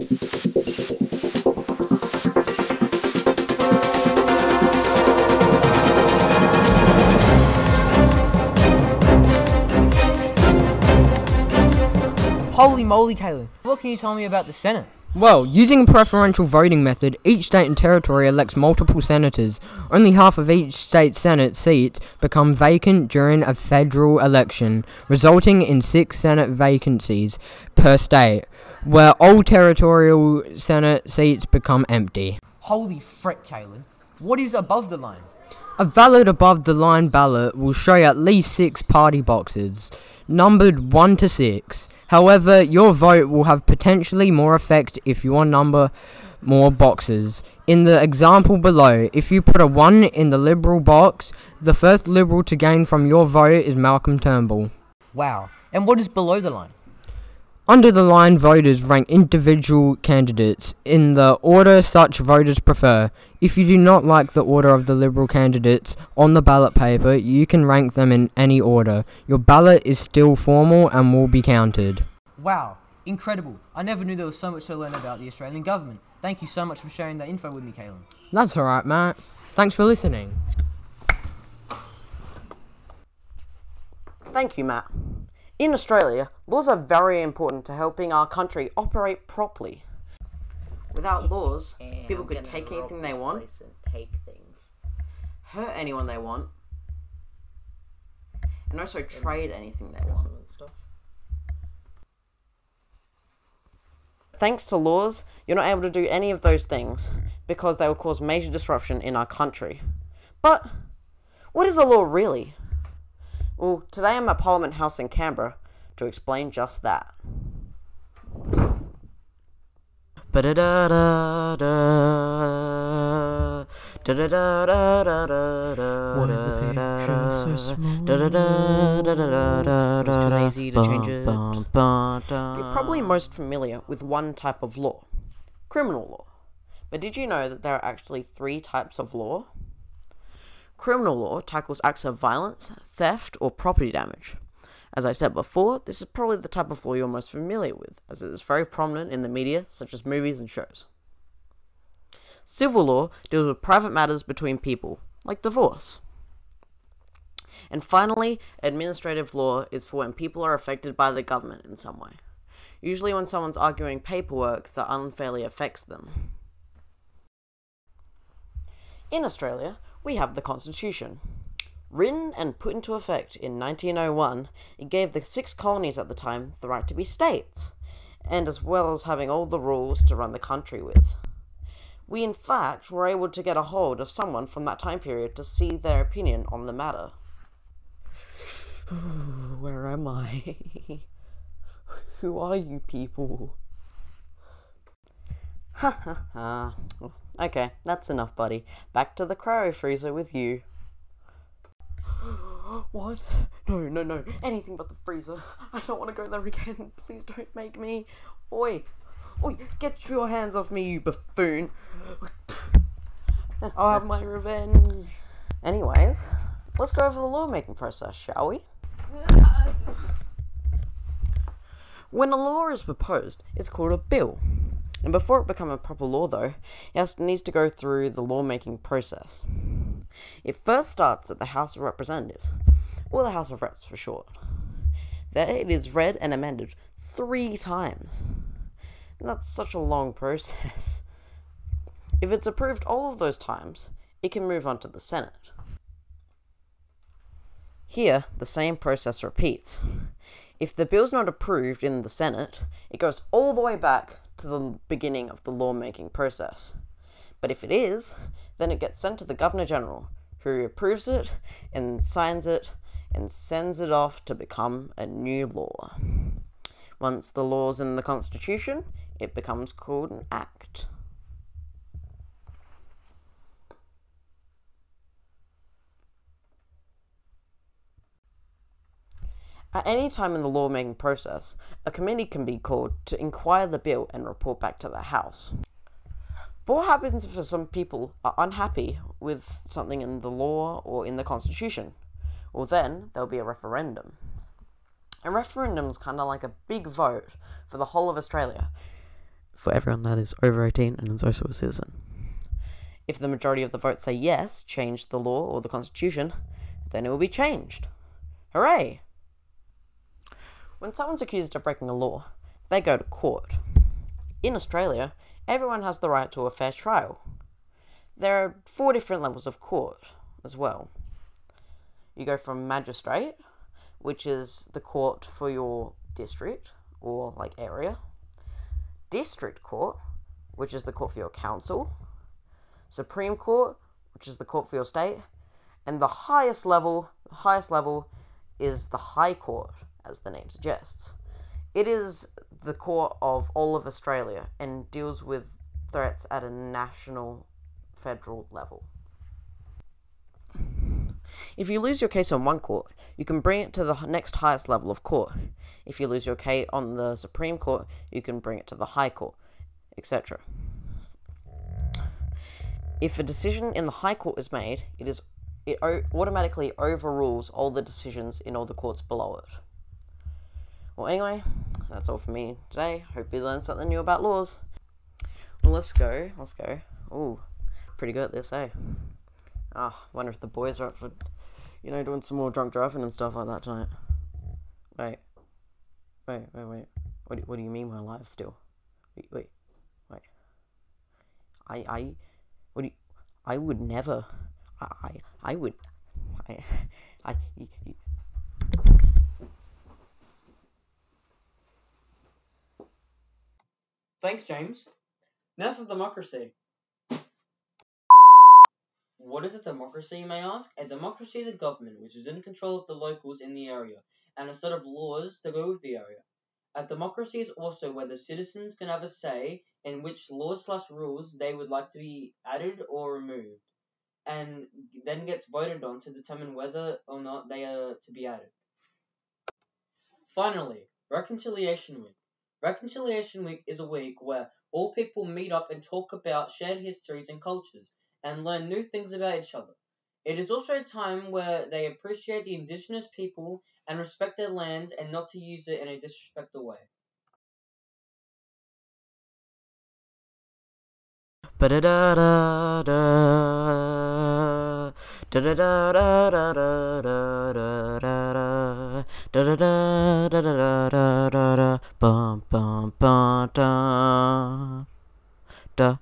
Holy moly, Caleb. What can you tell me about the Senate? Well, using a preferential voting method, each state and territory elects multiple senators. Only half of each state's Senate seats become vacant during a federal election, resulting in 6 Senate vacancies per state, where all territorial Senate seats become empty. Holy frick, Caleb. What is above the line? A valid above-the-line ballot will show at least 6 party boxes, numbered 1 to 6. However, your vote will have potentially more effect if you number more boxes. In the example below, if you put a 1 in the Liberal box, the first Liberal to gain from your vote is Malcolm Turnbull. Wow. And what is below the line? Under the line, voters rank individual candidates in the order such voters prefer. If you do not like the order of the Liberal candidates on the ballot paper, you can rank them in any order. Your ballot is still formal and will be counted. Wow. Incredible. I never knew there was so much to learn about the Australian government. Thank you so much for sharing that info with me, Caleb. That's alright, Matt. Thanks for listening. Thank you, Matt. In Australia, laws are very important to helping our country operate properly. Without laws, people could take anything they want, hurt anyone they want, and also trade anything they want. Thanks to laws, you're not able to do any of those things because they will cause major disruption in our country. But what is a law really? Well, today I'm at Parliament House in Canberra to explain just that. What is the picture so small? It's crazy to change it. You're probably most familiar with one type of law, criminal law. But did you know that there are actually 3 types of law? Criminal law tackles acts of violence, theft, or property damage. As I said before, this is probably the type of law you're most familiar with, as it is very prominent in the media, such as movies and shows. Civil law deals with private matters between people, like divorce. And finally, administrative law is for when people are affected by the government in some way. Usually when someone's arguing paperwork that unfairly affects them. In Australia, we have the Constitution. Written and put into effect in 1901, it gave the 6 colonies at the time the right to be states, and as well as having all the rules to run the country with. We in fact were able to get a hold of someone from that time period to see their opinion on the matter. Where am I? Who are you people? Ha ha ha. Okay, that's enough, buddy. Back to the cryo freezer with you. What? No. Anything but the freezer. I don't want to go there again. Please don't make me. Oi, get your hands off me, you buffoon. I'll have my revenge. Anyways, let's go over the lawmaking process, shall we? When a law is proposed, it's called a bill. And before it becomes a proper law, though, it needs to go through the lawmaking process. It first starts at the House of Representatives, or the House of Reps for short. There it is read and amended 3 times. And that's such a long process. If it's approved all of those times, it can move on to the Senate. Here, the same process repeats. If the bill's not approved in the Senate, it goes all the way back to the beginning of the lawmaking process. But if it is, then it gets sent to the Governor-General, who approves it and signs it and sends it off to become a new law. Once the law's in the Constitution, it becomes called an Act. At any time in the lawmaking process, a committee can be called to inquire the bill and report back to the House. But what happens if some people are unhappy with something in the law or in the Constitution? Well, then there'll be a referendum. A referendum is kind of like a big vote for the whole of Australia. for everyone that is over 18 and is also a citizen. If the majority of the votes say yes, change the law or the constitution, then it will be changed. Hooray! When someone's accused of breaking a law, they go to court. In Australia, everyone has the right to a fair trial. There are 4 different levels of court as well. You go from magistrate, which is the court for your district or like area. District court, which is the court for your council. Supreme Court, which is the court for your state. And the highest level is the High Court, as the name suggests. It is the court of all of Australia and deals with threats at a national, federal level. If you lose your case on one court, you can bring it to the next highest level of court. If you lose your case on the Supreme Court, you can bring it to the High Court, etc. If a decision in the High Court is made, it automatically overrules all the decisions in all the courts below it. Well, anyway, that's all for me today. Hope you learned something new about laws. Well, let's go. Ooh, pretty good at this, eh? Wonder if the boys are up for, doing some more drunk driving and stuff like that tonight. Wait. What do you mean we're alive still? Wait. I would never. Thanks, James. Now for democracy. What is a democracy, you may ask? A democracy is a government which is in control of the locals in the area, and a set of laws to go with the area. A democracy is also where the citizens can have a say in which laws/rules they would like to be added or removed, and then gets voted on to determine whether or not they are to be added. Finally, Reconciliation Week. Reconciliation Week is a week where all people meet up and talk about shared histories and cultures, and learn new things about each other. It is also a time where they appreciate the indigenous people and respect their land and not to use it in a disrespectful way. Da